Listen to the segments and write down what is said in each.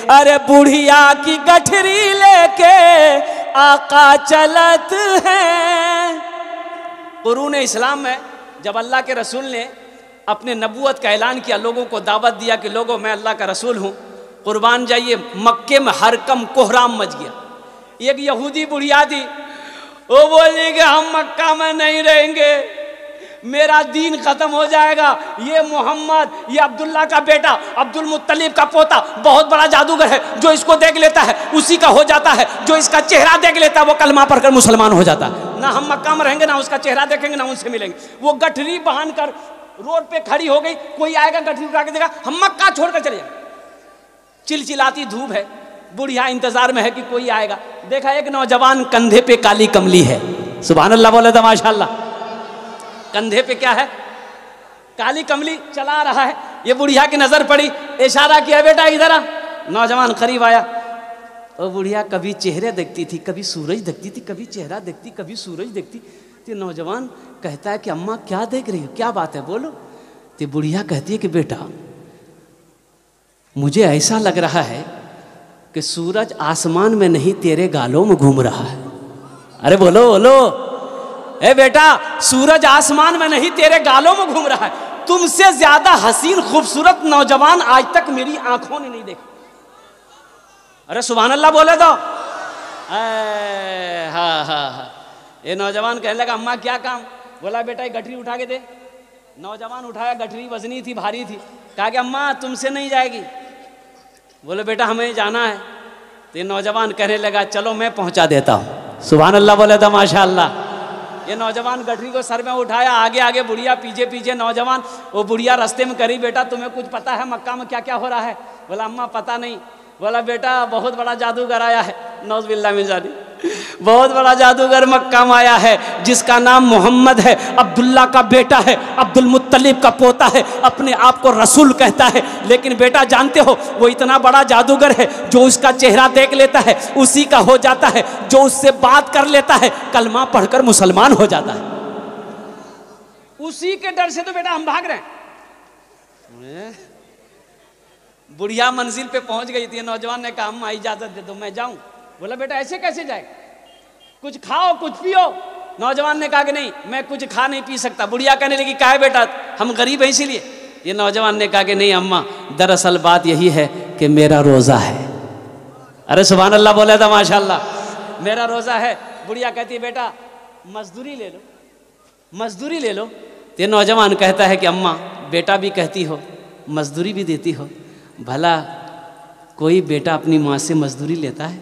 अरे बुढ़िया की गठरी लेके आका चलत हैं। कुरून इस्लाम में जब अल्लाह के रसूल ने अपने नबूवत का ऐलान किया, लोगों को दावत दिया कि लोगों मैं अल्लाह का रसूल हूँ, कुर्बान जाइए, मक्के में हरकम कोहराम मच गया। एक यहूदी बुढ़िया थी, वो बोली कि हम मक्का में नहीं रहेंगे, मेरा दीन खत्म हो जाएगा। ये मोहम्मद, ये अब्दुल्ला का बेटा, अब्दुल मुत्तलिब का पोता बहुत बड़ा जादूगर है, जो इसको देख लेता है उसी का हो जाता है, जो इसका चेहरा देख लेता है वो कलमा पढ़कर मुसलमान हो जाता है। ना हम मक्का में रहेंगे, ना उसका चेहरा देखेंगे, ना उनसे मिलेंगे। वो गठरी बांध कर रोड पे खड़ी हो गई, कोई आएगा गठरी उठा के देगा, हम मक्का छोड़कर चले जाएंगे। चिलचिलाती धूप है, बुढ़िया इंतजार में है कि कोई आएगा। देखा एक नौजवान कंधे पे काली कमली है, सुभान अल्लाह बोले तो माशाअल्लाह। कंधे पे क्या है? काली कमली चला रहा है। ये बुढ़िया की नजर पड़ी, इशारा किया बेटा इधर आ। नौजवान करीब आया। और बुढ़िया कभी चेहरे देखती थी, कभी सूरज देखती थी, कभी चेहरा देखती, कभी सूरज देखती। तो नौजवान कहता है कि अम्मा क्या देख रही हो, क्या बात है, बोलो। तो बुढ़िया कहती है कि बेटा मुझे ऐसा लग रहा है कि सूरज आसमान में नहीं तेरे गालों में घूम रहा है। अरे बोलो बोलो, ए बेटा सूरज आसमान में नहीं तेरे गालों में घूम रहा है। तुमसे ज्यादा हसीन खूबसूरत नौजवान आज तक मेरी आंखों ने नहीं देखा। अरे सुभान अल्लाह बोले तो। हाँ हाँ हाँ। ये नौजवान कहने लगा अम्मा क्या काम? बोला बेटा ये गठरी उठा के दे। नौजवान उठाया, गठरी वजनी थी, भारी थी। कहा कि अम्मा तुमसे नहीं जाएगी। बोले बेटा हमें जाना है। तो ये नौजवान कहने लगा चलो मैं पहुंचा देता हूँ। सुभान अल्लाह बोले तो माशाअल्लाह। ये नौजवान गठरी को सर में उठाया, आगे आगे बुढ़िया, पीछे पीछे नौजवान। वो बुढ़िया रास्ते में करी बेटा तुम्हें कुछ पता है मक्का में क्या क्या हो रहा है? बोला अम्मा पता नहीं। बोला बेटा बहुत बड़ा जादूगर आया है, नौज़बिल्लाह मिन ज़ालिक, बहुत बड़ा जादूगर मक्का में आया है जिसका नाम मोहम्मद है, अब्दुल्ला का बेटा है, अब्दुल मुत्तलिब का पोता है, अपने आप को रसूल कहता है। लेकिन बेटा जानते हो वो इतना बड़ा जादूगर है, जो उसका चेहरा देख लेता है उसी का हो जाता है, जो उससे बात कर लेता है कलमा पढ़कर मुसलमान हो जाता है। उसी के डर से तो बेटा हम भाग रहे हैं। बुढ़िया मंजिल पे पहुंच गई थी। नौजवान ने कहा अम्मा इजाजत दे दो मैं जाऊं। बोला बेटा ऐसे कैसे जाए, कुछ खाओ कुछ पियो। नौजवान ने कहा कि नहीं मैं कुछ खा नहीं पी सकता। बुढ़िया कहने लगी क्या है बेटा हम गरीब हैं इसीलिए। ये नौजवान ने कहा कि नहीं अम्मा दरअसल बात यही है कि मेरा रोजा है। अरे सुभान अल्लाह बोला था माशाअल्लाह, मेरा रोजा है। बुढ़िया कहती है बेटा मजदूरी ले लो, मजदूरी ले लो। ये नौजवान कहता है कि अम्मा बेटा भी कहती हो मजदूरी भी देती हो, भला कोई बेटा अपनी माँ से मजदूरी लेता है?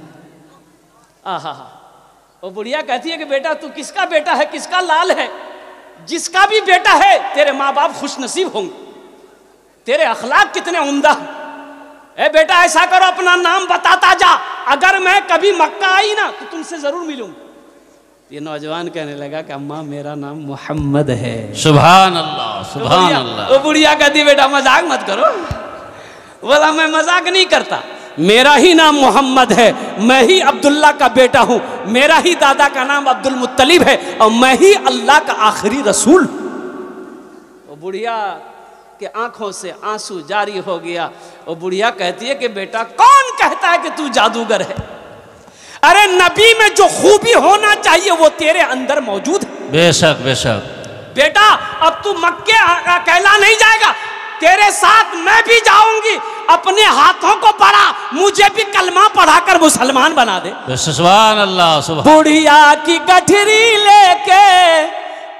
आहा हा। और बुढ़िया कहती है कि बेटा तू किसका बेटा है, किसका लाल है? जिसका भी बेटा है तेरे माँ बाप खुश नसीब होंगे, तेरे अखलाक कितने उम्दा। ए बेटा ऐसा करो अपना नाम बताता जा, अगर मैं कभी मक्का आई ना तो तुमसे जरूर मिलूंगा। ये नौजवान कहने लगा कि अम्मा मेरा नाम मोहम्मद है। सुभान अल्लाह सुभान अल्लाह। वो बुढ़िया कहती बेटा मजाक मत करो। बोला मैं मजाक नहीं करता, मेरा ही नाम मोहम्मद है, मैं ही अब्दुल्ला का बेटा हूँ, मेरा ही दादा का नाम अब्दुल मुत्तलिब है और मैं ही अल्लाह का आखिरी रसूल। वो बुढ़िया के आंखों से आंसू जारी हो गया। वो बुढ़िया कहती है कि बेटा कौन कहता है कि तू जादूगर है? अरे नबी में जो खूबी होना चाहिए वो तेरे अंदर मौजूद है। बेशक बेशक। बेटा अब तू मक्के अकेला नहीं जाएगा, तेरे साथ मैं भी जाऊंगी। अपने हाथों को पढ़ा, मुझे भी कलमा पढ़ाकर मुसलमान बना दे। सुभान अल्लाह सुभान। बुढ़िया की गठरी लेके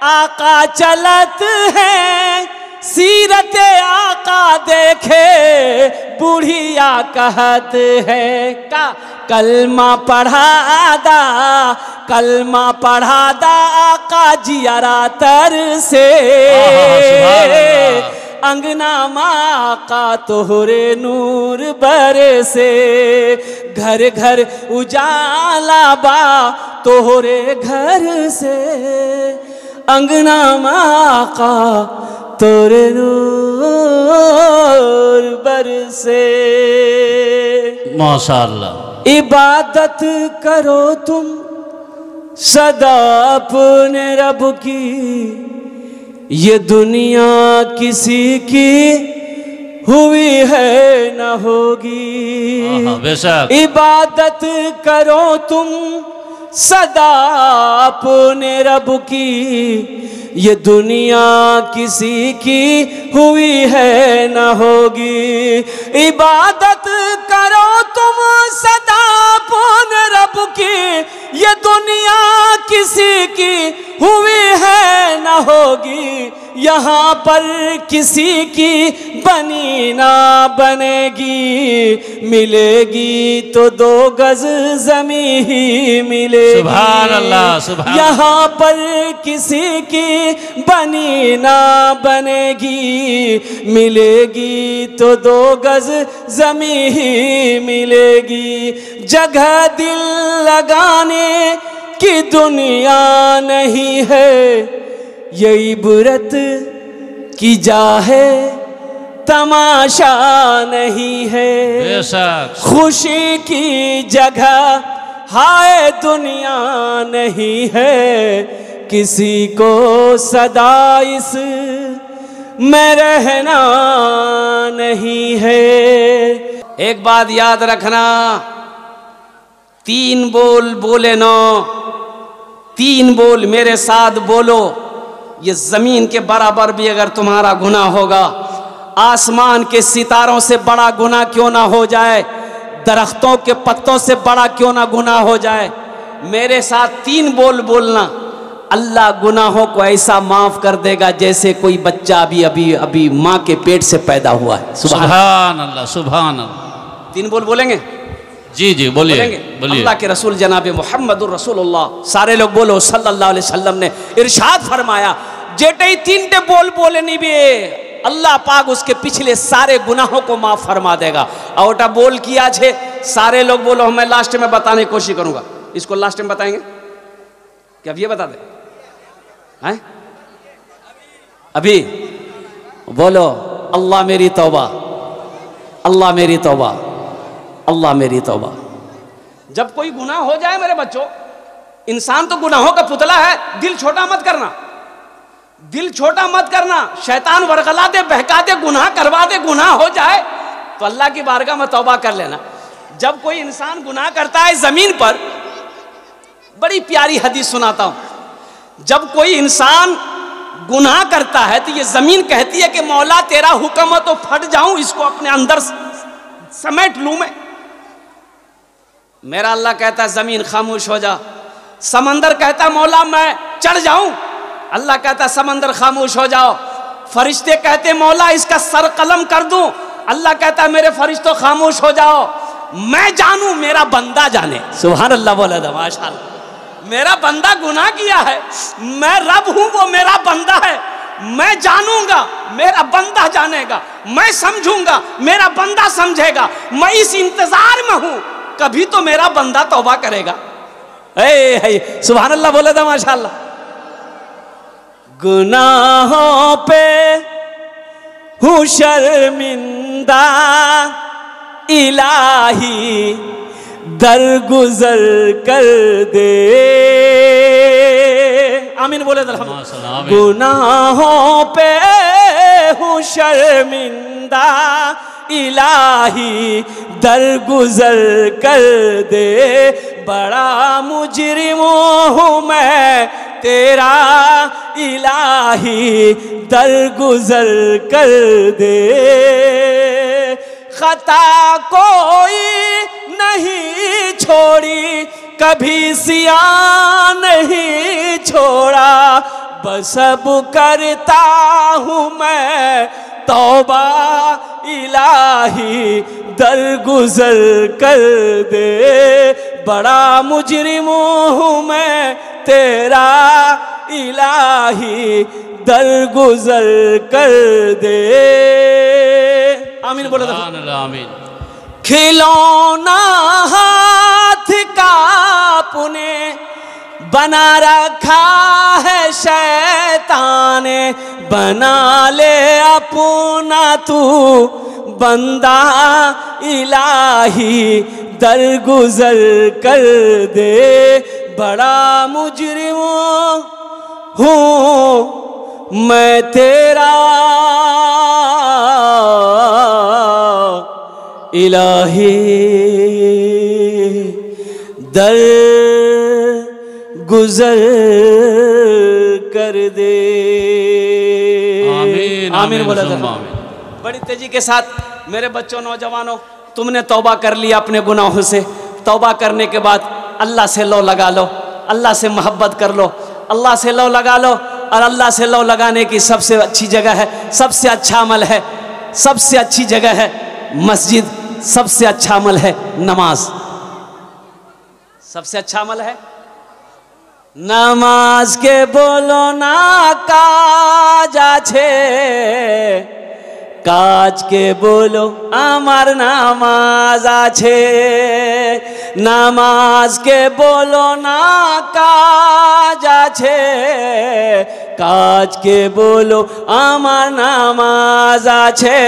आका चलत है, सीरत आका देखे बुढ़िया कहत है का कलमा पढ़ा दा, कलमा पढ़ा दा आका जियारा तर से। अंगना माँ का तोहरे नूर बरसे, घर घर उजाला बा तोहरे घर से। अंगना माँ का तोरे नूर बरसे। माशाअल्लाह। इबादत करो तुम सदा अपने रब की, ये दुनिया किसी की हुई है न होगी। बेशक। इबादत करो तुम सदा अपने रब की, ये दुनिया किसी की हुई है न होगी। इबादत करो तुम सदा अपने रब की, ये दुनिया किसी की हुई है न होगी। यहाँ पर किसी की बनी ना बनेगी, मिलेगी तो 2 गज ज़मीं ही मिलेगी। सुभान अल्लाह, सुभान। यहाँ पर किसी की बनी ना बनेगी, मिलेगी तो 2 गज ज़मीं ही मिलेगी। जगह दिल लगाने की दुनिया नहीं है, ये इबरत की जा है तमाशा नहीं है। बेशक। खुशी की जगह हाय दुनिया नहीं है, किसी को सदा इस में रहना नहीं है। एक बात याद रखना, 3 बोल बोले ना, 3 बोल मेरे साथ बोलो। ये जमीन के बराबर भी अगर तुम्हारा गुनाह होगा, आसमान के सितारों से बड़ा गुनाह क्यों ना हो जाए, दरख्तों के पत्तों से बड़ा क्यों ना गुनाह हो जाए, मेरे साथ 3 बोल बोलना। अल्लाह गुनाहों को ऐसा माफ कर देगा जैसे कोई बच्चा अभी माँ के पेट से पैदा हुआ है। सुभान अल्लाह, सुभान अल्लाह। 3 बोल बोलेंगे? जी जी बोलिए, बोलिए। अल्लाह के रसूल जनाब मोहम्मदुर रसूलुल्लाह, सारे लोग बोलो, सल्लल्लाहु अलैहि वसल्लम ने इरशाद फरमाया, जेटे 3 बोल बोले नहीं भी अल्लाह पाक उसके पिछले सारे गुनाहों को माफ फरमा देगा। और बोल किया छे, सारे लोग बोलो। मैं लास्ट में बताने की कोशिश करूंगा। इसको लास्ट में बताएंगे क्या? अब ये बता दे हैं? अभी बोलो, अल्लाह मेरी तौबा, अल्लाह मेरी तौबा, अल्लाह मेरी तौबा। जब कोई गुनाह हो जाए मेरे बच्चों, इंसान तो गुनाहों का पुतला है, दिल छोटा मत करना, दिल छोटा मत करना। शैतान वरगला दे, बहका दे, गुनाह करवा दे, गुनाह हो जाए तो अल्लाह की बारगाह में तौबा कर लेना। जब कोई इंसान गुनाह करता है जमीन पर, बड़ी प्यारी हदीस सुनाता हूं। जब कोई इंसान गुनाह करता है तो ये जमीन कहती है कि मौला तेरा हुक्म है तो फट जाऊं, इसको अपने अंदर समेट लूं मैं। मेरा अल्लाह कहता है जमीन खामोश हो जा। समंदर कहता मौला मैं चढ़ जाऊं, अल्लाह कहता समंदर खामोश हो जाओ। फरिश्ते कहते मौला इसका सर कलम कर दूं, अल्लाह कहता मेरे फरिश्तों खामोश हो जाओ। मैं जानूं, मेरा बंदा जाने। सुभान अल्लाह बोला था, माशाअल्लाह। मेरा बंदा गुनाह किया है, मैं रब हूं, वो मेरा बंदा है। मैं जानूंगा, मेरा बंदा जानेगा। मैं समझूंगा, मेरा बंदा समझेगा। मैं इस इंतजार में हूं, कभी तो मेरा बंदा तौबा करेगा। सुभान अल्लाह बोला था, माशाअल्लाह। गुनाहों पे हूँ शर्मिंदा, इलाही दरगुजर कर दे। आमीन बोले तो। गुनाहों पे हूँ शर्मिंदा, इलाही दरगुजर कर दे। बड़ा मुजरिम हूँ मैं तेरा, इलाही दरगुजर कर दे। खता कोई नहीं छोड़ी, कभी सिया नहीं छोड़ा। बस अब करता हूँ मैं तौबा, इलाही दरगुजर कर दे। बड़ा मुजरिम हूँ मैं तेरा, इलाही दरगुजर कर दे। आमीन बोलो। आमीन। खिलौना हाथ का पुने बना रखा है शैतान, बना ले अपना तू बंदा, इलाही दरगुजर कर दे। बड़ा मुजरिम हूँ मैं तेरा, इलाही दर गुजर कर दे। आमीन आमीन बोला था। आमीन। बड़ी तेजी के साथ मेरे बच्चों, नौजवानों, तुमने तौबा कर लिया अपने गुनाहों से। तौबा करने के बाद अल्लाह से लो लगा लो, अल्लाह से मोहब्बत कर लो, अल्लाह से लो लगा लो। और अल्लाह से लो लगाने की सबसे अच्छी जगह है, सबसे अच्छा अमल है, सबसे अच्छी जगह है मस्जिद, सबसे अच्छा अमल है नमाज। सबसे अच्छा अमल है नामाज के बोलो ना काज आछे, काज के बोलो आमार नामाज आछे। नामाज के बोलो ना काज आछे, काज के बोलो आमार नामाज आछे।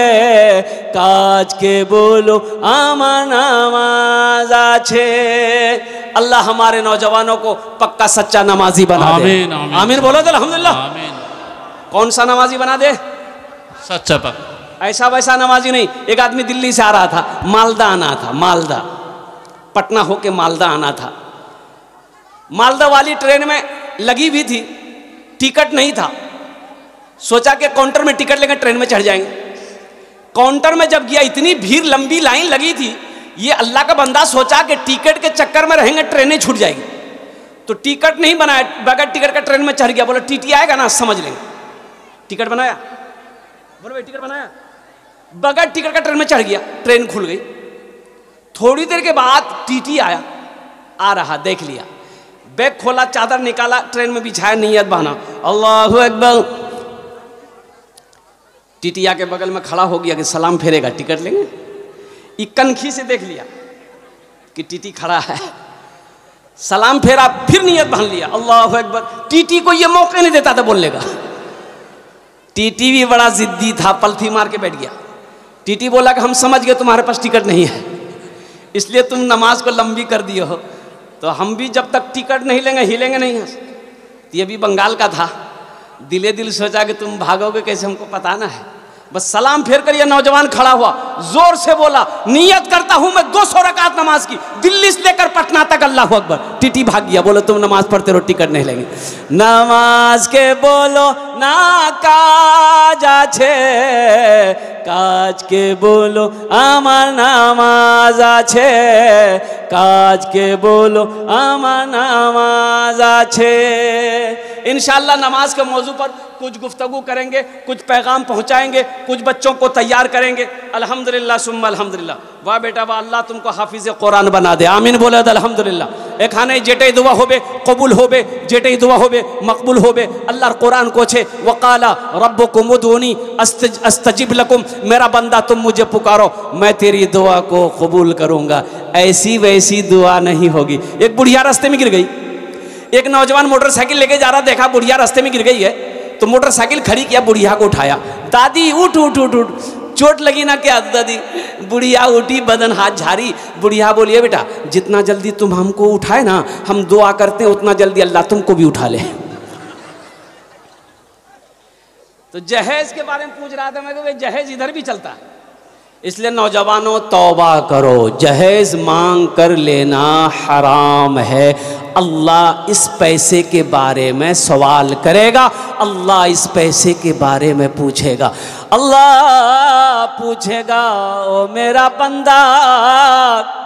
काज के बोलो आमार नामाज आछे। अल्लाह हमारे नौजवानों को पक्का सच्चा नमाजी बना दे। आमीन आमीन। आमीन बोलो तो अल्हम्दुलिल्लाह। आमीन। कौन सा नमाजी बना दे? सच्चा पक। ऐसा वैसा नमाजी नहीं। एक आदमी दिल्ली से आ रहा था, मालदा आना था, मालदा, पटना होके मालदा आना था। मालदा वाली ट्रेन में लगी भी थी, टिकट नहीं था। सोचा कि काउंटर में टिकट लेकर ट्रेन में चढ़ जाएंगे। काउंटर में जब गया, इतनी भीड़, लंबी लाइन लगी थी। ये अल्लाह का बंदा सोचा कि टिकट के चक्कर में रहेंगे ट्रेनें छूट जाएगी, तो टिकट नहीं बनाया, बगैर टिकट का ट्रेन में चढ़ गया। बोला टीटी आएगा ना समझ लेंगे। टिकट बनाया, बोलो भाई टिकट बनाया, बगैर टिकट का ट्रेन में चढ़ गया। ट्रेन खुल गई। थोड़ी देर के बाद टीटी आया, आ रहा, देख लिया, बैग खोला, चादर निकाला, ट्रेन में बिछाया, नियत बना, अल्लाहु अकबर। टीटी आके बगल में खड़ा हो गया कि सलाम फेरेगा, टिकट लेंगे। कनखी से देख लिया कि टीटी खड़ा है, सलाम फेरा, फिर नियत बांध लिया, अल्लाहु अकबर। टीटी को ये मौका नहीं देता था बोलने का। टीटी भी बड़ा जिद्दी था, पलथी मार के बैठ गया। टीटी बोला कि हम समझ गए तुम्हारे पास टिकट नहीं है, इसलिए तुम नमाज को लंबी कर दिए हो, तो हम भी जब तक टिकट नहीं लेंगे हिलेंगे नहीं। तो ये भी बंगाल का था, दिले दिल सोचा कि तुम भागोगे कैसे, हमको पता ना है। बस सलाम फेर कर ये नौजवान खड़ा हुआ, जोर से बोला, नियत करता हूं मैं 200 रकात नमाज की, दिल्ली से लेकर पटना तक, अल्लाह अकबर। टीटी भाग गया, बोलो तुम नमाज पढ़ते रहो, टिकट नहीं लेंगे। नमाज के बोलो ना काज आछे, काज के बोलो आमार नामाज आछे। काज के बोलो आमार नामाज आछे। इंशाअल्लाह नमाज के मौजू पर कुछ गुफ्तगू करेंगे, कुछ पैगाम पहुंचाएंगे, कुछ बच्चों को तैयार करेंगे। अल्हम्दुलिल्लाह सुम्मा अल्हम्दुलिल्लाह। वाह बेटा वाह, अल्लाह तुमको हाफिज़ कुरान बना दे। आमीन बोले तो अल्हम्दुलिल्लाह। एखाने जेटे दुआ होबे कबूल होबे, जेटे दुआ होबे मकबूल होबे। अल्लाह कुरान को छे वकाला रब्बुकुम उदूनी अस्तजिब लकुम, मेरा बंदा तुम मुझे पुकारो, मैं तेरी दुआ को कबूल करूँगा। ऐसी वैसी दुआ नहीं होगी। एक बुढ़िया रास्ते में गिर गई, एक नौजवान मोटरसाइकिल लेके जा रहा, देखा बुढ़िया रास्ते में गिर गई है, तो मोटरसाइकिल खड़ी किया, बुढ़िया को उठाया। दादी उठ उठ उठ उठ, चोट लगी ना क्या दादी? बुढ़िया उठी, बदन हाथ झारी। बुढ़िया बोलिए बेटा, जितना जल्दी तुम हमको उठाए ना, हम दुआ करते हैं उतना जल्दी अल्लाह तुमको भी उठा ले। तो जहेज के बारे में पूछ रहा था मैं कि जहेज इधर भी चलता है। इसलिए नौजवानों तौबा करो, जहेज मांग कर लेना हराम है। अल्लाह इस पैसे के बारे में सवाल करेगा, अल्लाह इस पैसे के बारे में पूछेगा। अल्लाह पूछेगा, ओ मेरा बंदा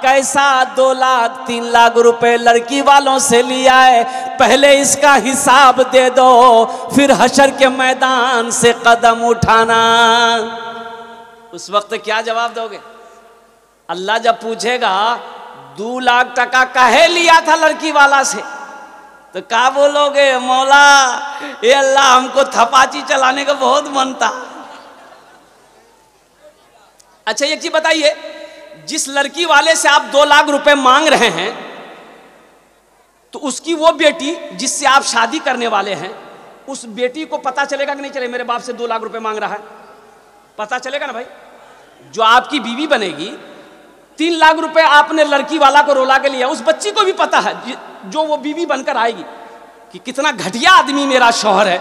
कैसा 2 लाख 3 लाख रुपए लड़की वालों से लिया है, पहले इसका हिसाब दे दो, फिर हशर के मैदान से कदम उठाना। उस वक्त क्या जवाब दोगे? अल्लाह जब पूछेगा 2 लाख टका काहे लिया था लड़की वाला से, तो क्या बोलोगे? मौला ये अल्लाह हमको थपाची चलाने का बहुत मन था। अच्छा एक चीज बताइए, जिस लड़की वाले से आप 2 लाख रुपए मांग रहे हैं, तो उसकी वो बेटी जिससे आप शादी करने वाले हैं, उस बेटी को पता चलेगा कि नहीं चले मेरे बाप से 2 लाख रुपए मांग रहा है? पता चलेगा ना भाई। जो आपकी बीवी बनेगी, 3 लाख रुपए आपने लड़की वाला को रोला के लिया, उस बच्ची को भी पता है जो वो बीवी बनकर आएगी कि कितना घटिया आदमी मेरा शौहर है,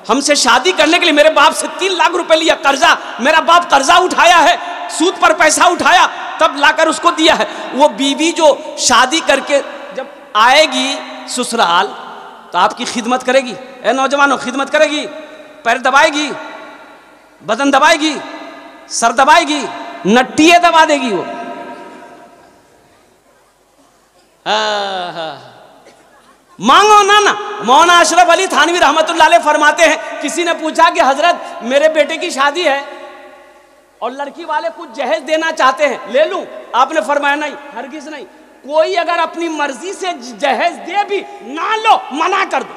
हमसे शादी करने के लिए मेरे बाप से 3 लाख रुपए लिया, कर्जा, मेरा बाप कर्जा उठाया है, सूद पर पैसा उठाया तब लाकर उसको दिया है। वो बीवी जो शादी करके जब आएगी ससुराल तो आपकी खिदमत करेगी। ए नौजवानों, खिदमत करेगी, पैर दबाएगी, बदन दबाएगी, सर दबाएगी, नट्टियाँ दबा देगी वो। मांगो ना। मौलाना अशरफ अली थानवी रहमतुल्लाह अलैह फरमाते हैं, किसी ने पूछा कि हजरत मेरे बेटे की शादी है और लड़की वाले कुछ जहेज देना चाहते हैं, ले लूं? आपने फरमाया नहीं, हरगिज नहीं। कोई अगर अपनी मर्जी से जहेज दे भी ना लो, मना कर दो,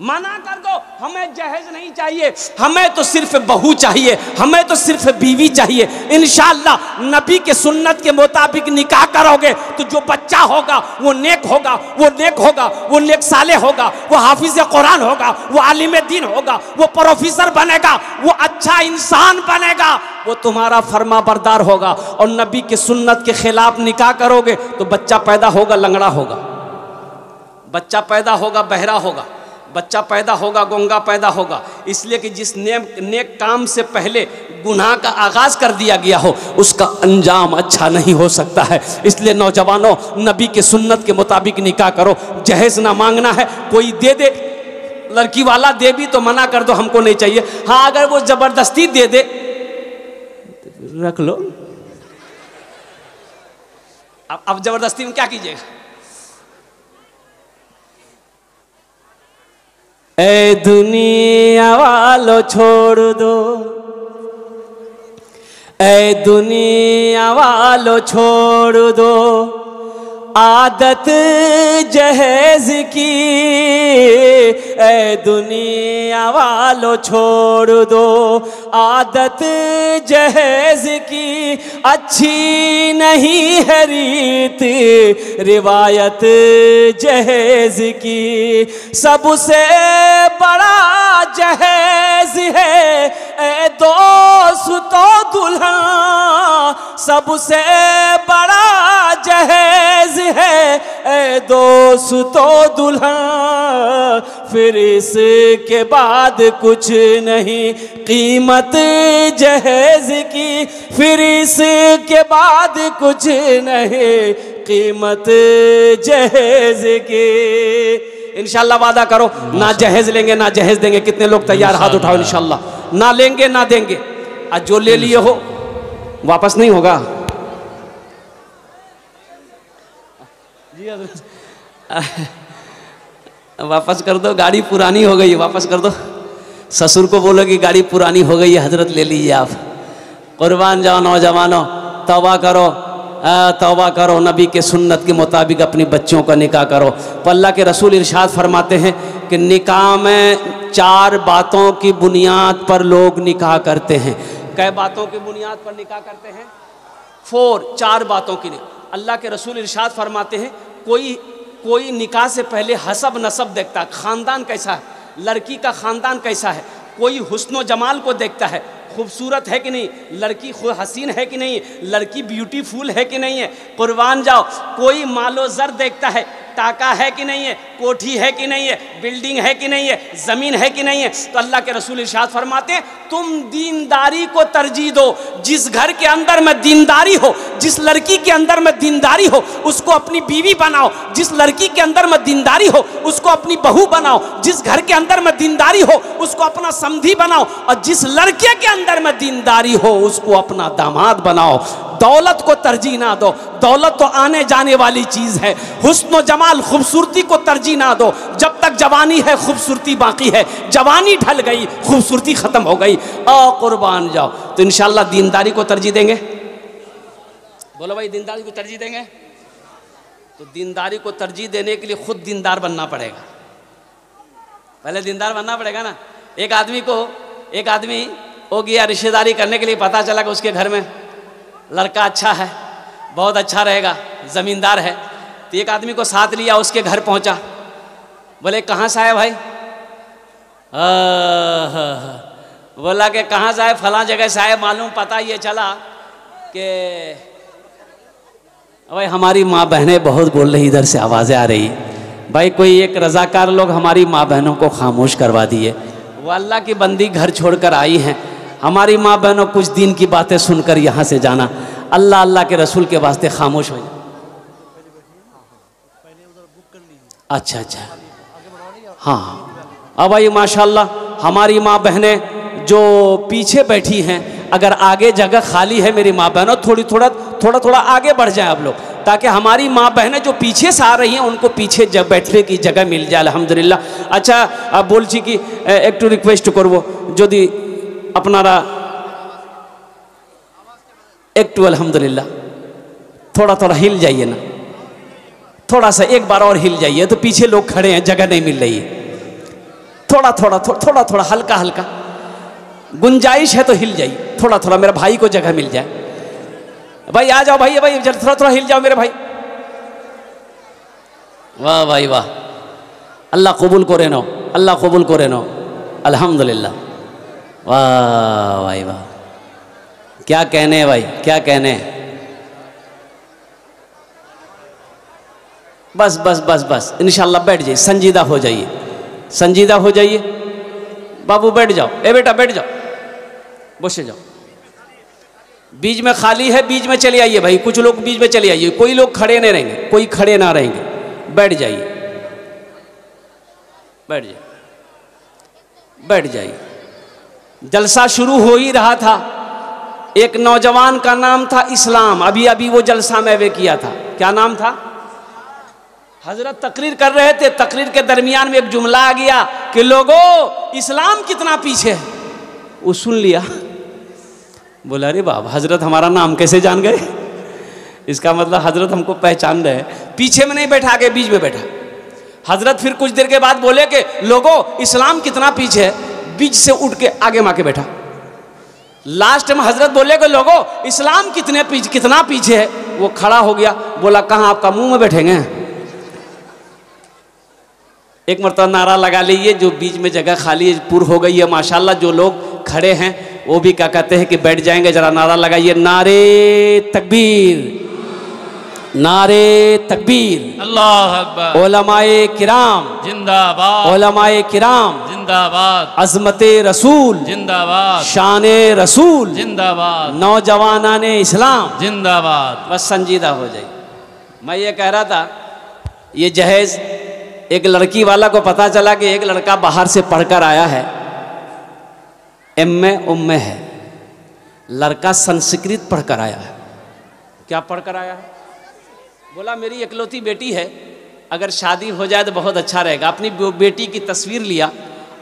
मना कर दो। हमें जहेज नहीं चाहिए, हमें तो सिर्फ बहू चाहिए, हमें तो सिर्फ बीवी चाहिए। इंशाअल्लाह नबी के सुन्नत के मुताबिक निकाह करोगे तो जो बच्चा होगा वो नेक होगा, वो नेक होगा, वो नेक साले होगा, वो हाफिज कुरान होगा, वो आलिम दीन होगा, वो प्रोफेसर बनेगा, वो अच्छा इंसान बनेगा, वो तुम्हारा फर्मा बरदार होगा। और नबी के सुन्नत के खिलाफ निकाह करोगे तो बच्चा पैदा होगा लंगड़ा होगा, बच्चा पैदा होगा बहरा होगा, बच्चा पैदा होगा गूंगा पैदा होगा। इसलिए कि जिस नेक काम से पहले गुनाह का आगाज कर दिया गया हो उसका अंजाम अच्छा नहीं हो सकता है। इसलिए नौजवानों, नबी के सुन्नत के मुताबिक निकाह करो। जहेज ना मांगना है, कोई दे दे, लड़की वाला दे भी तो मना कर दो, हमको नहीं चाहिए। हाँ, अगर वो जबरदस्ती दे दे तो रख लो। अब जबरदस्ती में क्या कीजिएगा? ए दुनिया वालों छोड़ दो, ए दुनिया वालों छोड़ दो आदत जहेज की, ए दुनिया वालों छोड़ दो आदत जहेज की। अच्छी नहीं है रीत रिवायत जहेज की, सबसे बड़ा जहेज है ए दोस्तों दुल्हन, सबसे बड़ा जहेज है ए दोस्तों दुल्हन। फिर इसके बाद कुछ नहीं कीमत जहेज की, फिर इसके बाद कुछ नहीं कीमत जहेज की। इंशाल्लाह वादा करो ना जहेज लेंगे ना जहेज देंगे। कितने लोग तैयार? हाथ उठाओ। इंशाल्लाह ना लेंगे ना देंगे। आज जो ले लिए हो वापस नहीं होगा। वापस कर दो, गाड़ी पुरानी हो गई है, वापस कर दो। ससुर को बोलो कि गाड़ी पुरानी हो गई है हजरत, ले लीजिए आप। कुर्बान जाओ नौजवानों, तौबा करो, तौबा करो, नबी के सुन्नत के मुताबिक अपनी बच्चों का निकाह करो। तो अल्लाह के रसूल इरशाद फरमाते हैं कि निकाह में 4 बातों की बुनियाद पर लोग निकाह करते हैं। कै बातों की बुनियाद पर निकाह करते हैं? 4 बातों की। अल्लाह के रसूल इरशाद फरमाते हैं कोई निकाह से पहले हसब नसब देखता है, ख़ानदान कैसा है, लड़की का ख़ानदान कैसा है। कोई हुस्न जमाल को देखता है, खूबसूरत है कि नहीं, लड़की हसीन है कि नहीं, लड़की ब्यूटीफुल है कि नहीं है। कुर्बान जाओ, कोई मालो ज़र देखता है, टाका है कि नहीं है, कोठी है कि नहीं है, बिल्डिंग है कि नहीं है, ज़मीन है कि नहीं है। तो अल्लाह के रसूल इरशाद फरमाते हैं तुम दीनदारी को तरजीह दो। जिस घर के अंदर में दीनदारी हो, जिस लड़की के अंदर में दीनदारी हो उसको अपनी बीवी बनाओ। जिस लड़की के अंदर में दीनदारी हो उसको अपनी बहू बनाओ। जिस घर के अंदर में दीनदारी हो उसको अपना समधी बनाओ। और जिस लड़के के अंदर में दीनदारी हो उसको अपना दामाद बनाओ। दौलत को तरजीह ना दो, दौलत तो आने जाने वाली चीज़ है। हुस्न जमाल खूबसूरती को तरजीह ना दो। जब तक जवानी है खूबसूरती बाकी है, जवानी ढल गई खूबसूरती ख़त्म हो गई। कुर्बान जाओ। तो इंशाअल्लाह दीनदारी को तरजीह देंगे। बोलो भाई, दीनदारी को तरजीह देंगे। तो दीनदारी को तरजीह देने के लिए खुद दीनदार बनना पड़ेगा। पहले दीनदार बनना पड़ेगा ना। एक आदमी हो गया रिश्तेदारी करने के लिए, पता चला कि उसके घर में लड़का अच्छा है, बहुत अच्छा रहेगा, ज़मींदार है। तो एक आदमी को साथ लिया, उसके घर पहुंचा। बोले कहाँ से आए भाई? बोला कि कहाँ से आए? फलां जगह से आए। मालूम पता ये चला कि भाई हमारी माँ बहनें बहुत बोल रही, इधर से आवाज़ें आ रही। भाई कोई एक रज़ाकार लोग हमारी माँ बहनों को खामोश करवा दिए। वो अल्लाह की बंदी घर छोड़कर आई हैं। हमारी माँ बहनों कुछ दिन की बातें सुनकर यहाँ से जाना, अल्लाह अल्लाह के रसूल के वास्ते खामोश हो जाए। अच्छा अच्छा, हाँ। अब भाई माशाल्लाह हमारी माँ बहनें जो पीछे बैठी हैं, अगर आगे जगह खाली है मेरी माँ बहनों, थोड़ा आगे बढ़ जाएं आप लोग, ताकि हमारी माँ बहनें जो पीछे से आ रही हैं उनको पीछे जब बैठने की जगह मिल जाए अल्हम्दुलिल्लाह। अच्छा अब बोलছি कि একটু রিকোয়েস্ট করব যদি আপনারা একটু अल्हम्दुलिल्लाह थोड़ा हिल जाइए ना, थोड़ा सा एक बार और हिल जाइए, तो पीछे लोग खड़े हैं जगह नहीं मिल रही है। थोड़ा हल्का हल्का गुंजाइश है तो हिल जाइए, थोड़ा मेरा भाई को जगह मिल जाए। भाई आ जाओ भाई, थोड़ा हिल जाओ मेरे भाई। वाह भाई वाह, अल्लाह कबूल करे नो, अल्लाह कबूल करे नो, अल्हम्दुलिल्लाह। वाह भाई वाह, क्या कहने भाई, क्या कहने। बस इंशाल्लाह बैठ जाइए, संजीदा हो जाइए, संजीदा हो जाइए। बाबू बैठ जाओ, ए बेटा बैठ जाओ, बसे जाओ। बीच में खाली है, बीच में चले आइए भाई, कुछ लोग बीच में चले आइए, कोई लोग खड़े नहीं रहेंगे, कोई खड़े ना रहेंगे, बैठ जाइए, बैठ जाइए, बैठ जाइए। जलसा शुरू हो ही रहा था, एक नौजवान का नाम था इस्लाम, अभी वो जलसा में वे किया था। क्या नाम था? हजरत तकरीर कर रहे थे, तकरीर के दरमियान में एक जुमला आ गया कि लोगों इस्लाम कितना पीछे है। वो सुन लिया, बोला अरे बाबा हजरत हमारा नाम कैसे जान गए, इसका मतलब हजरत हमको पहचान रहे हैं। पीछे में नहीं बैठा, आगे बीच में बैठा। हजरत फिर कुछ देर के बाद बोले कि लोगों इस्लाम कितना पीछे है, बीच से उठ के आगे माँ के बैठा। लास्ट में हजरत बोले कि लोगों इस्लाम कितना पीछे है, वो खड़ा हो गया, बोला कहाँ आपका मुंह में बैठेंगे। एक मरतबा नारा लगा लीजिए, जो बीच में जगह खाली पूर हो गई है माशाल्लाह, जो लोग खड़े हैं वो भी क्या कहते हैं कि बैठ जाएंगे, जरा नारा लगाइए, नारे तकबीर, नारे तकबीर, अल्लाह अकबर, उलमाए किराम जिंदाबाद, उलमाए किराम जिंदाबाद, अज़मते रसूल जिंदाबाद, शाने रसूल जिंदाबाद, नौजवानाने इस्लाम जिंदाबाद। बस संजीदा हो जाए। मैं ये कह रहा था, ये जहेज एक लड़की वाला को पता चला कि एक लड़का बाहर से पढ़कर आया है, एम.ए. है, लड़का संस्कृत पढ़कर आया है। क्या पढ़कर आया है? बोला मेरी इकलौती बेटी है, अगर शादी हो जाए तो बहुत अच्छा रहेगा। अपनी बेटी की तस्वीर लिया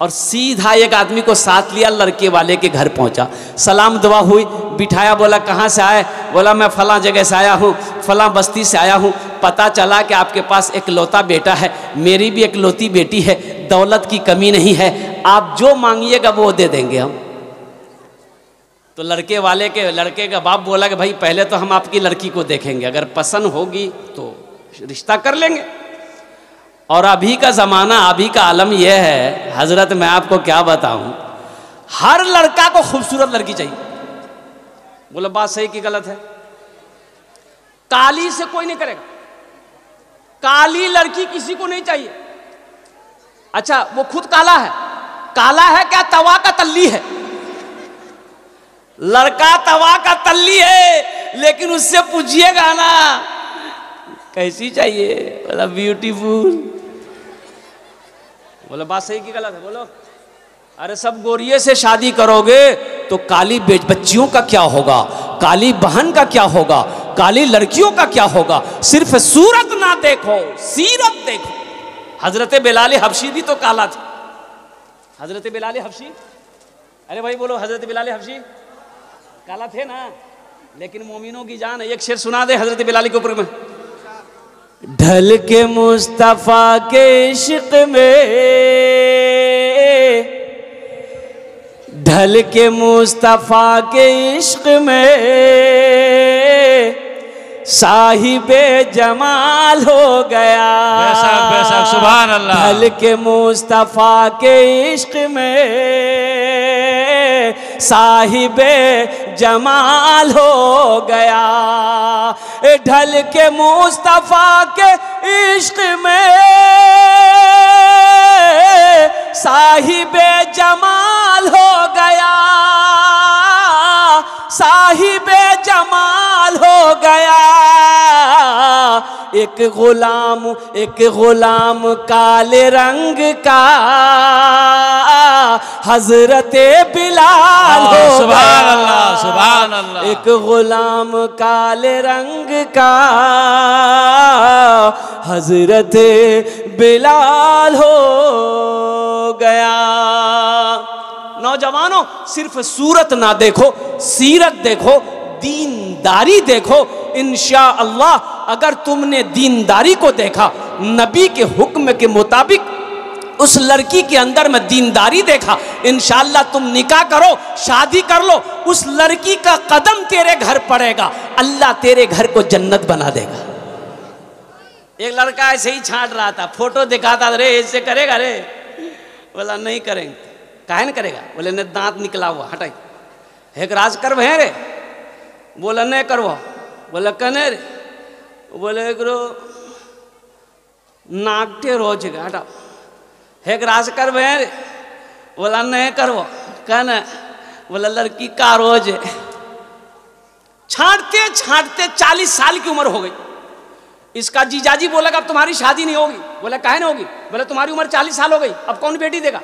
और सीधा एक आदमी को साथ लिया, लड़के वाले के घर पहुंचा, सलाम दुआ हुई, बिठाया, बोला कहाँ से आए, बोला मैं फलां जगह से आया हूँ, फलां बस्ती से आया हूँ, पता चला कि आपके पास इकलौता बेटा है, मेरी भी इकलौती बेटी है, दौलत की कमी नहीं है, आप जो मांगिएगा वो दे देंगे हम। तो लड़के का बाप बोला कि भाई पहले तो हम आपकी लड़की को देखेंगे, अगर पसंद होगी तो रिश्ता कर लेंगे। और अभी का ज़माना, अभी का आलम यह है हजरत, मैं आपको क्या बताऊं, हर लड़का को खूबसूरत लड़की चाहिए। बोला बात सही कि गलत है? काली से कोई नहीं करेगा, काली लड़की किसी को नहीं चाहिए। अच्छा वो खुद काला है क्या तवा का तल्ली है? लड़का तवा का तल्ली है, लेकिन उससे पूछिएगा ना कैसी चाहिए, बोला ब्यूटीफुल। बोला बात सही कि गलत है? बोलो। अरे सब गोरिये से शादी करोगे तो काली बच्चियों का क्या होगा, काली बहन का क्या होगा, काली लड़कियों का क्या होगा? सिर्फ सूरत ना देखो, सीरत देखो। हजरत बिलाल हबशी भी तो काला था। हजरत बिलाल हबशी, अरे भाई बोलो, हजरत बिलाल हबशी काला थे ना, लेकिन मोमिनों की जान। एक शेर सुना दे हजरत बिलाल के ऊपर में। ढल के मुस्तफा के इश्क में, ढल के मुस्तफा के इश्क में साहिबे जमाल हो गया। बेशक बेशक, सुभान अल्लाह। ढल के मुस्तफा के इश्क में साहिबे जमाल हो गया। ढल के मुस्तफा के इश्क में साहिबे जमाल हो गया। साहिबे जमाल हो गया। एक गुलाम काले रंग का हजरते बिलाल हो सुभान गया। अल्लाह, सुभान अल्लाह। एक गुलाम काले रंग का हजरते बिलाल हो गया। नौजवानों, सिर्फ सूरत ना देखो, सीरत देखो, दीनदारी देखो। इंशाअल्लाह अगर तुमने दीनदारी को देखा, नबी के हुक्म के मुताबिक उस लड़की के अंदर में दीनदारी देखा, इंशाअल्लाह तुम निकाह करो, शादी कर लो, उस लड़की का कदम तेरे घर पड़ेगा, अल्लाह तेरे घर को जन्नत बना देगा। एक लड़का ऐसे ही छांट रहा था, फोटो दिखाता, रे ऐसे करेगा रे? बोला नहीं करेंगे। काहे न करेगा? बोले ने दांत निकला हुआ, हटाई। एक राज कर भे रे? बोला नहीं करवा। बोला कने रे? बोले करो नाकटे रोज हटाओ। एक राज कर भे रे? बोला नहीं करवा। कहना बोला लड़की का रोज है। छांटते छांटते 40 साल की उम्र हो गई। इसका जीजाजी बोला अब तुम्हारी शादी नहीं होगी। बोला काहे नहीं होगी? बोला तुम्हारी उम्र 40 साल हो गई, अब कौन बेटी देगा?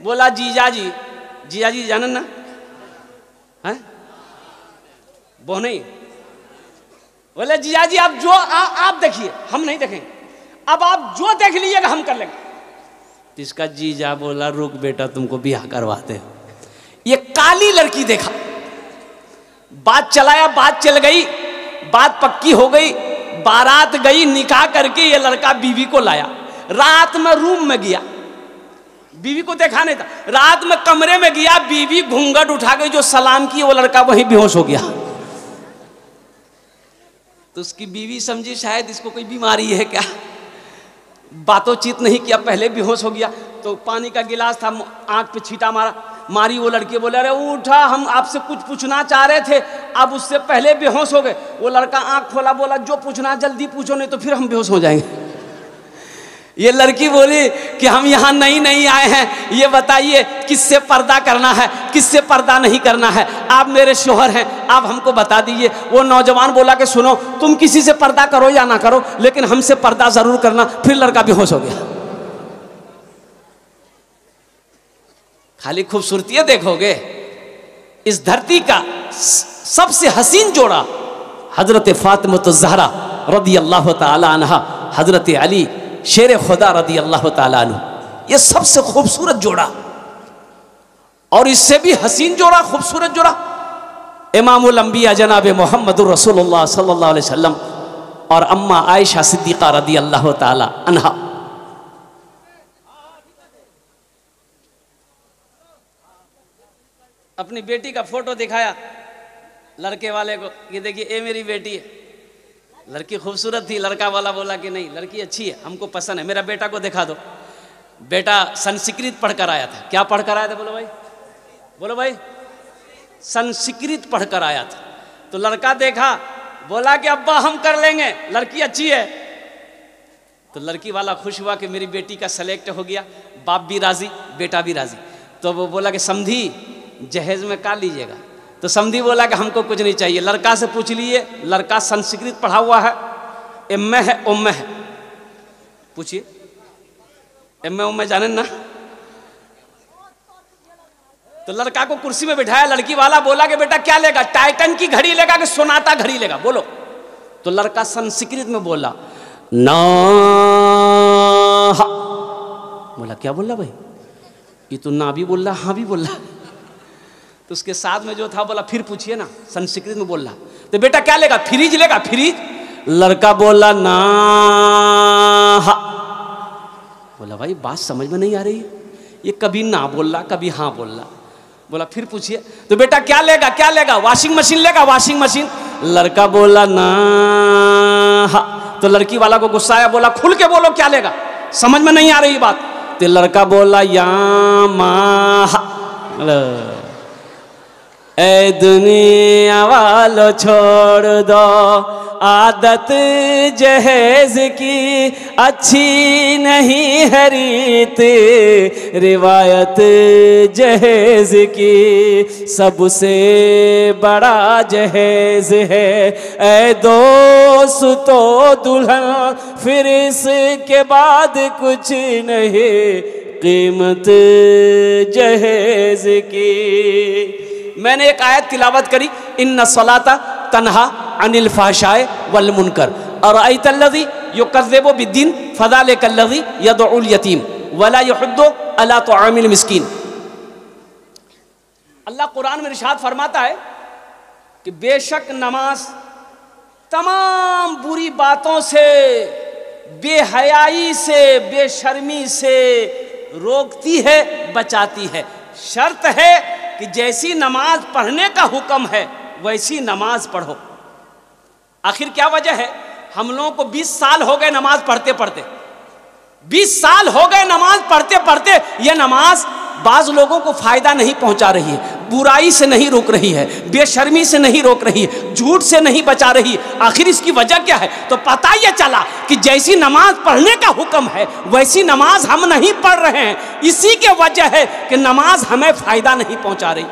बोला जीजाजी जानन ना है वो नहीं। बोले जीजाजी आप जो आप देखिए, हम नहीं देखेंगे, अब आप जो देख लीजिएगा हम कर लेंगे। इसका जीजा बोला रुक बेटा तुमको ब्याह करवाते हैं। ये काली लड़की देखा, बात चलाया, बात चल गई, बात पक्की हो गई, बारात गई, निकाह करके ये लड़का बीवी को लाया। रात में रूम में गया, बीवी को देखा नहीं था, रात में कमरे में गया, बीवी घूंघट उठा के जो सलाम की, वो लड़का वहीं बेहोश हो गया। तो उसकी बीवी समझी शायद इसको कोई बीमारी है क्या, बातों-चीत नहीं किया, पहले बेहोश हो गया। तो पानी का गिलास था, आंख पे छींटा मारी। वो लड़की बोले अरे उठा, हम आपसे कुछ पूछना चाह रहे थे, अब उससे पहले बेहोश हो गए। वो लड़का आंख खोला, बोला जो पूछना जल्दी पूछो, नहीं तो फिर हम बेहोश हो जाएंगे। ये लड़की बोली कि हम यहाँ नई आए हैं, ये बताइए किससे पर्दा करना है, किससे पर्दा नहीं करना है, आप मेरे शोहर हैं, आप हमको बता दीजिए। वो नौजवान बोला कि सुनो तुम किसी से पर्दा करो या ना करो, लेकिन हमसे पर्दा जरूर करना। फिर लड़का बेहोश हो गया। खाली खूबसूरती देखोगे, इस धरती का सबसे हसीन जोड़ा हजरत फातिमा ज़हरा रदी अल्लाह ताला अन्हा, हजरत अली शेर खुदा रदी अल्लाह ताला अन्हु, ये सबसे खूबसूरत जोड़ा। और इससे भी हसीन जोड़ा, खूबसूरत जोड़ा इमामुल अंबिया जनाब मोहम्मदुर रसूलुल्लाह सल्लल्लाहु अलैहि वसल्लम और अम्मा आयशा सिद्दीक़ा रदी अल्लाह ताला अन्हा। अपनी बेटी का फोटो दिखाया लड़के वाले को, ये देखिए ये मेरी बेटी है। लड़की खूबसूरत थी, लड़का वाला बोला कि नहीं लड़की अच्छी है, हमको पसंद है, मेरा बेटा को दिखा दो। बेटा संस्कृत पढ़कर आया था। क्या पढ़कर आया था? बोलो भाई संस्कृत पढ़कर आया था। तो लड़का देखा, बोला कि अब्बा हम कर लेंगे, लड़की अच्छी है। तो लड़की वाला खुश हुआ कि मेरी बेटी का सेलेक्ट हो गया, बाप भी राजी, बेटा भी राजी। तो वो बोला कि समधी जहेज में का लीजिएगा? तो समधी बोला कि हमको कुछ नहीं चाहिए, लड़का से पूछ लिए, लड़का संस्कृत पढ़ा हुआ है, एम है उम्मे है, पूछिए एम उम्मे जाने ना। तो लड़का को कुर्सी में बिठाया, लड़की वाला बोला कि बेटा क्या लेगा, टाइटन की घड़ी लेगा कि सोनाटा घड़ी लेगा, बोलो। तो लड़का संस्कृत में बोला ना। बोला क्या बोल रहा भाई, ये तो ना भी बोल रहा, हाँ भी बोल रहा। तो उसके साथ में जो था बोला फिर पूछिए ना, संस्कृत में बोल रहा। तो बेटा क्या लेगा, फ्रिज लेगा, फ्रिज। लड़का बोला ना। बोला भाई बात समझ में नहीं आ रही है, ये कभी ना बोल रहा कभी हाँ बोल रहा। बोला फिर पूछिए। तो बेटा क्या लेगा, क्या लेगा, वॉशिंग मशीन लेगा, वॉशिंग मशीन। लड़का बोला ना। तो लड़की वाला को गुस्सा आया, बोला खुल के बोलो क्या लेगा, समझ में नहीं आ रही बात। तो लड़का बोला या मा। ए दुनिया वालों छोड़ दो आदत जहेज की, अच्छी नहीं है रीत रिवायत जहेज की, सबसे बड़ा जहेज है ए दोस्तों दुल्हन, फिर इसके बाद कुछ नहीं कीमत जहेज की। मैंने एक आयत तिलावत करी, इन्ना सलाता तन्हा अनिल फाशाए वल मुनकर और अयतल्लज़ी युकज़्ज़िबु बिद्दीन फ़ज़ालिकल्लज़ी यदउल यतीम वला यहुद्दु अला तुआमिल मिस्कीन। अल्लाह कुरान में इरशाद फरमाता है कि बेशक नमाज तमाम बुरी बातों से, बेहयाई से, बेशर्मी से रोकती है, बचाती है। शर्त है कि जैसी नमाज पढ़ने का हुक्म है वैसी नमाज पढ़ो। आखिर क्या वजह है? हम लोगों को 20 साल हो गए नमाज पढ़ते पढ़ते, 20 साल हो गए नमाज पढ़ते पढ़ते। यह नमाज बाज लोगों को फायदा नहीं पहुंचा रही है, बुराई से नहीं रोक रही है, बेशर्मी से नहीं रोक रही है, झूठ से नहीं बचा रही। आखिर इसकी वजह क्या है? तो पता यह चला कि जैसी नमाज पढ़ने का हुक्म है वैसी नमाज हम नहीं पढ़ रहे हैं। इसी के वजह है कि नमाज हमें फायदा नहीं पहुंचा रही।